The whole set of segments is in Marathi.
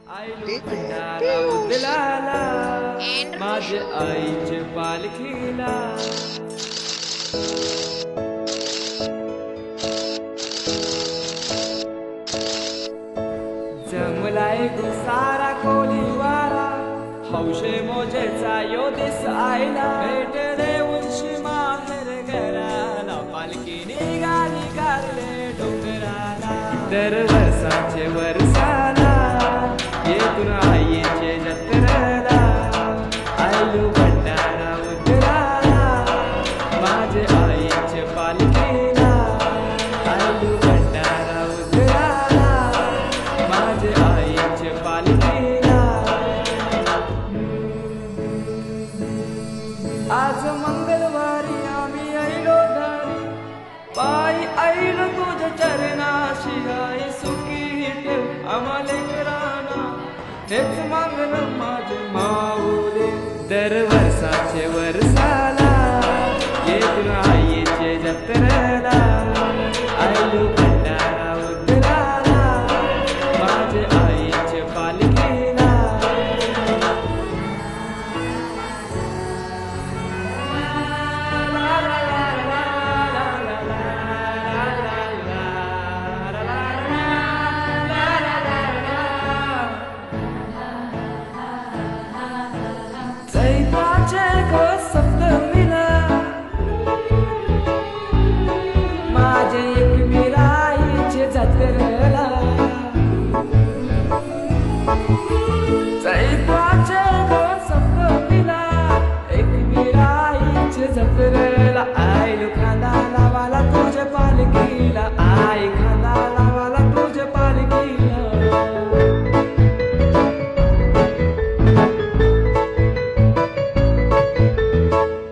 आईलो भंडारा उदलाला माझ्या आईच्या पालखीला जमलाय सारा कोली वारा हौशे मोजेचा यो दिस आईला भेट देऊनशी माहेर घराला पालखी निघाली गारले डोंगराला दर वर्षाचे वर्षाला येतून आईचे जत्रेला आईलो भंडारा उदलाला माझे आईचे पालखीला आईलो भंडारा उदलाला माझे आईचे पालखीला आज मंगळवारी आम्ही आईलो दारी पायी आईलो तुझ्या चरणाशी आई सुखी ठेव आम्हाला लेकरांना हेच मागणं माझे माऊली दर वर्षाचे वर्षाला येतून आईचे जत्रेला आईलो भंडारा उदलाला माझे आईचे पालखीला चैत्राचे घोष सप्तमीला माझे एकमेव आईचे जत्रेला चैत्राचे घोष सप्तमीला एकमेव आईचे जत्रेला आईलो खांदा लावाला तुझ्या पालखीला आई खांदा लावाला तुझ्या पालखीला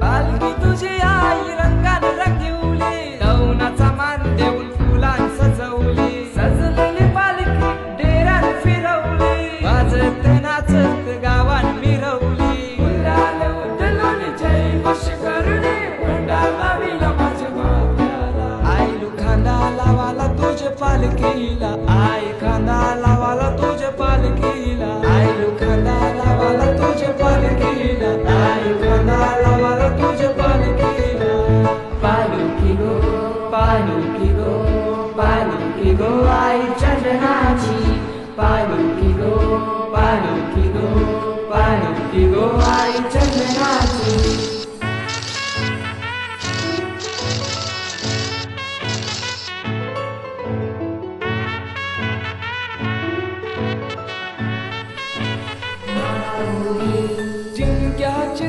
पालखी तुझी आई रंगाने रंगवली दौनाचा मान देऊन फुलां सजवली सजलेली पालखी डेऱ्यात फिरवली वाजत नाचत गावात मिरवली गुलाल उधळून जय वश करणे भंडारा विला माझ्या माथ्याला आईलो खांदा लावाला तुझ्या पालखीला आई खांदा लावाला तुझ्या पालखीला आईलो खांदा लावाला तुझ्या पालखीला आई खांदा लावाला तुझ्या पालखीला पालखी गो पालखी गो आई चंदनाची पालखी गो पालखी गो पालखी गो आई चंदनाची जिंक्याची